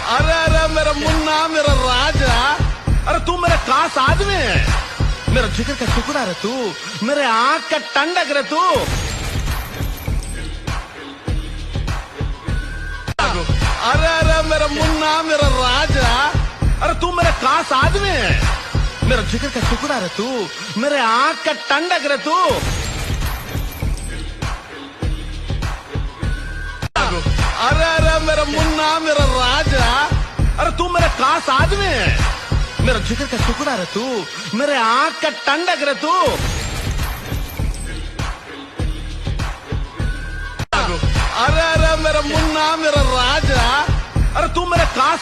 अरे अरे मेरा मुन्ना, मेरा राजा, अरे तू मेरा खास आदमी है, मेरा जिगर का टुकड़ा रे तू, मेरे आंख का टंडक रे तू। अरे अरे मेरा मुन्ना, मेरा राजा, अरे तू मेरा खास आदमी है, मेरा जिगर का टुकड़ा रे तू, मेरे आंख का टंडक रे तू। अरे अरे मेरा मुन्ना, मेरा राजा, अरे तू मेरा खास आदमी है, मेरा जिगर का टुकड़ा रे तू, मेरे आंख का टंडक रे तू। अरे अरे मेरा मुन्ना, मेरा राजा, अरे तू मेरा खास